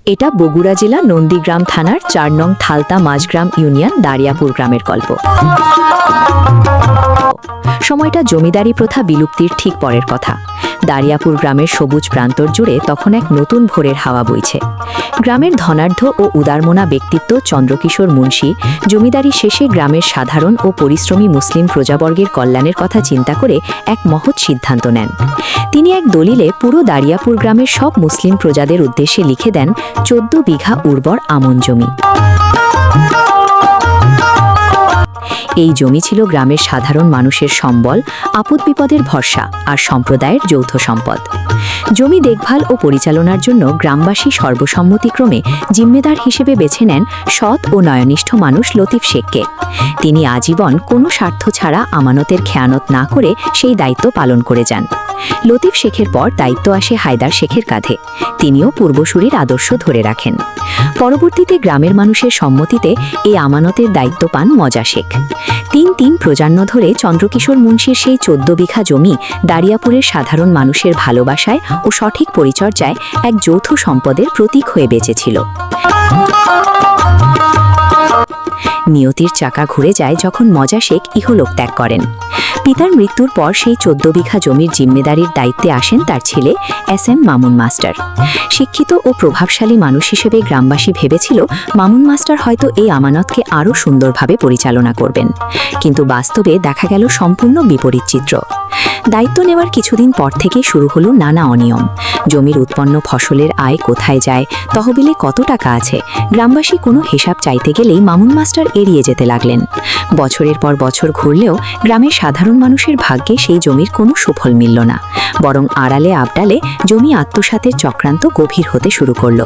এটা বগুড়া জেলা নন্দীগ্রাম থানার ৪ নং থালতা মাঝগ্রাম ইউনিয়ন দারিয়াপুর গ্রামের গল্প। সময়টা জমিদারি প্রথা বিলুপ্তির ঠিক পরের কথা। দারিয়াপুর গ্রামের সবুজ প্রান্তর জুড়ে তখন এক নতুন ভোরের হাওয়া বইছে। গ্রামের ধনাঢ্য ও উদারমনা ব্যক্তিত্ব চন্দ্রকিশোর মুন্সি জমিদারি শেষে গ্রামের সাধারণ ও পরিশ্রমী মুসলিম প্রজাবর্গের কল্যাণের কথা চিন্তা করে এক মহৎ সিদ্ধান্ত নেন। তিনি এক দলিলে পুরো দারিয়াপুর গ্রামের সব মুসলিম প্রজাদের উদ্দেশ্যে লিখে দেন ১৪ বিঘা উর্বর আমন জমি। এই জমি ছিল গ্রামের সাধারণ মানুষের সম্বল, আপদ বিপদের ভরসা আর সম্প্রদায়ের যৌথ সম্পদ। জমি দেখভাল ও পরিচালনার জন্য গ্রামবাসী সর্বসম্মতিক্রমে জিম্মেদার হিসেবে বেছে নেন সৎ ও নয়নিষ্ঠ মানুষ লতিফ শেখকে। তিনি আজীবন কোনো স্বার্থ ছাড়া আমানতের খেয়ানত না করে সেই দায়িত্ব পালন করে যান। লতিফ শেখের পর দায়িত্ব আসে হায়দার শেখের কাঁধে। তিনিও পূর্বসূরির আদর্শ ধরে রাখেন। পরবর্তীতে গ্রামের মানুষের সম্মতিতে এই আমানতের দায়িত্ব পান মজা শেখ। তিন প্রজন্ম ধরে চন্দ্রকিশোর মুন্সির সেই ১৪ বিঘা জমি দারিয়াপুরের সাধারণ মানুষের ভালোবাসায় ও সঠিক পরিচর্যায় এক যৌথ সম্পদের প্রতীক হয়ে বেঁচেছিল। নিয়তির চাকা ঘুরে যায় যখন মজা শেখ ইহলোক ত্যাগ করেন। পিতার মৃত্যুর পর সেই ১৪ বিঘা জমির জিম্মেদারির দায়িত্বে আসেন তার ছেলে SM মামুন মাস্টার। শিক্ষিত ও প্রভাবশালী মানুষ হিসেবে গ্রামবাসী ভেবেছিল মামুন মাস্টার হয়তো এই আমানতকে আরও সুন্দরভাবে পরিচালনা করবেন, কিন্তু বাস্তবে দেখা গেল সম্পূর্ণ বিপরীত চিত্র। দায়িত্ব নেওয়ার কিছুদিন পর থেকেই শুরু হলো নানা অনিয়ম। জমির উৎপন্ন ফসলের আয় কোথায় যায়, তহবিলে কত টাকা আছে, গ্রামবাসী কোনো হিসাব চাইতে গেলেই মামুন মাস্টার এড়িয়ে যেতে লাগলেন। বছরের পর বছর ঘুরলেও গ্রামের সাধারণ মানুষের ভাগ্যে সেই জমির কোনো সুফল মিলল না, বরং আড়ালে আবডালে জমি আত্মসাতের চক্রান্ত গভীর হতে শুরু করল।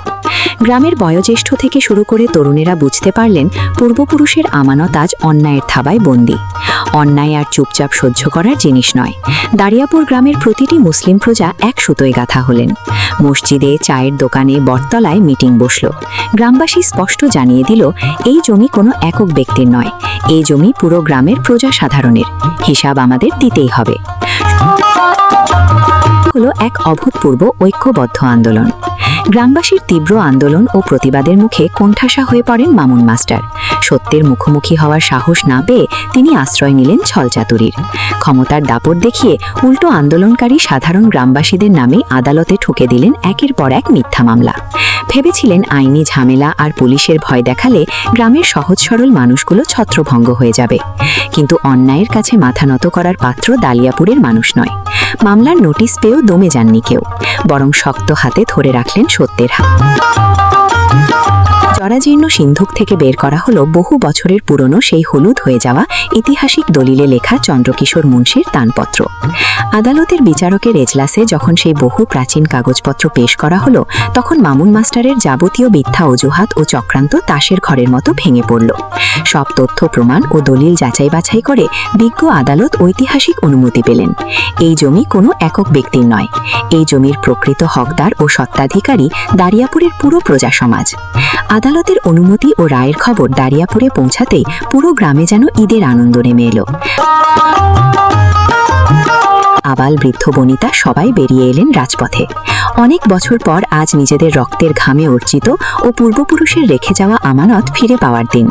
গ্রামের বয়োজ্যেষ্ঠ থেকে শুরু করে তরুণেরা বুঝতে পারলেন পূর্বপুরুষের আমানত আজ অন্যায়ের থাবায় বন্দী। অন্যায় আর চুপচাপ সহ্য করার জিনিস নয়। দারিয়াপুর গ্রামের প্রতিটি মুসলিম প্রজা এক সুতোয় গাঁথা হলেন। মসজিদে, চায়ের দোকানে, বটতলায় মিটিং বসল। গ্রামবাসী স্পষ্ট জানিয়ে দিল, এই জমি কোনো একক ব্যক্তির নয়, এই জমি পুরো গ্রামের প্রজা সাধারণের, হিসাব আমাদের দিতেই হবে। হলো এক অভূতপূর্ব ঐক্যবদ্ধ আন্দোলন। গ্রামবাসীর তীব্র আন্দোলন ও প্রতিবাদের মুখে কোণঠাসা হয়ে পড়েন মামুন মাস্টার। সত্যের মুখোমুখি হওয়ার সাহস না পেয়ে তিনি আশ্রয় নিলেন ছলচাতুরির। ক্ষমতার দাপট দেখিয়ে উল্টো আন্দোলনকারী সাধারণ গ্রামবাসীদের নামে আদালতে ঠুকে দিলেন একের পর এক মিথ্যা মামলা। ভেবেছিলেন আইনি ঝামেলা আর পুলিশের ভয় দেখালে গ্রামের সহজ সরল মানুষগুলো ছত্রভঙ্গ হয়ে যাবে। কিন্তু অন্যায়ের কাছে মাথা নত করার পাত্র দারিয়াপুরের মানুষ নয়। মামলার নোটিশ পেয়েও দমে যাননি কেউ, বরং শক্ত হাতে ধরে রাখলেন সত্যের হাত। জরাজীর্ণ সিন্ধুক থেকে বের করা হলো বহু বছরের পুরনো সেই হলুদ হয়ে যাওয়া ঐতিহাসিক দলিলে লেখা চন্দ্রকিশোর মুন্সির দানপত্র। আদালতের বিচারকের এজলাসে যখন সেই বহু প্রাচীন কাগজপত্র পেশ করা হলো, তখন মামুন মাস্টারের যাবতীয় মিথ্যা অজুহাত ও চক্রান্ত তাসের ঘরের মতো ভেঙে পড়ল। সব তথ্য প্রমাণ ও দলিল যাচাই বাছাই করে বিজ্ঞ আদালত ঐতিহাসিক অনুমতি পেলেন। এই জমি কোনো একক ব্যক্তির নয়, এই জমির প্রকৃত হকদার ও সত্ত্বাধিকারী দারিয়াপুরের পুরো প্রজা সমাজ। আদালতের অনুমতি ও রায়ের খবর দারিয়াপুরে পৌঁছাতেই পুরো গ্রামে যেন ঈদের আনন্দ নেমে এলো। আবাল বৃদ্ধ বনিতা সবাই বেরিয়ে এলেন রাজপথে। অনেক বছর পর আজ নিজেদের রক্তের ঘামে অর্জিত ও পূর্বপুরুষের রেখে যাওয়া আমানত ফিরে পাওয়ার দিন।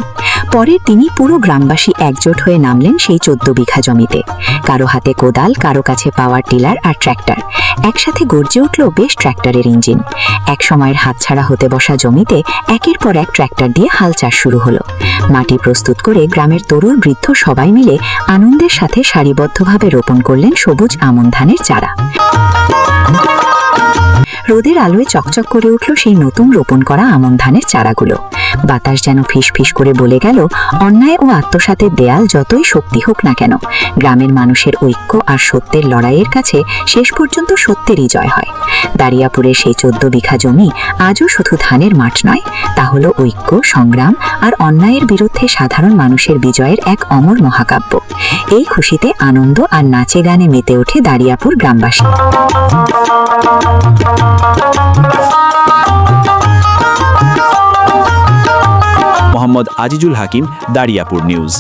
পরের দিনই পুরো গ্রামবাসী একজোট হয়ে নামলেন সেই ১৪ বিঘা জমিতে। কারো হাতে কোদাল, কারো কাছে পাওয়ার টিলার আর ট্র্যাক্টর। একসাথে গর্জে উঠল বেশ ট্র্যাক্টরের ইঞ্জিন। এক সময়ের হাতছাড়া হতে বসা জমিতে একের পর এক ট্র্যাক্টর দিয়ে হাল চাষ শুরু হলো। মাটি প্রস্তুত করে গ্রামের তরুণ বৃদ্ধ সবাই মিলে আনন্দের সাথে সারিবদ্ধভাবে রোপণ করলেন সবুজ আমন ধানের চারা। রোদের আলোয় চকচক করে উঠল সেই নতুন রোপণ করা আমন ধানের চারাগুলো। বাতাস যেন ফিস ফিস করে বলে গেল, অন্যায় ও আত্মসাতের দেয়াল যতই শক্তি হোক না কেন, গ্রামের মানুষের ঐক্য আর সত্যের লড়াইয়ের কাছে শেষ পর্যন্ত সত্যেরই জয় হয়। দারিয়াপুরের সেই ১৪ বিঘা জমি আজও শুধু ধানের মাঠ নয়, তা হলো ঐক্য, সংগ্রাম আর অন্যায়ের বিরুদ্ধে সাধারণ মানুষের বিজয়ের এক অমর মহাকাব্য। এই খুশিতে আনন্দ আর নাচে গানে মেতে ওঠে দারিয়াপুর গ্রামবাসী। মোহাম্মদ আজিজুল হাকিম, দারিয়াপুর নিউজ।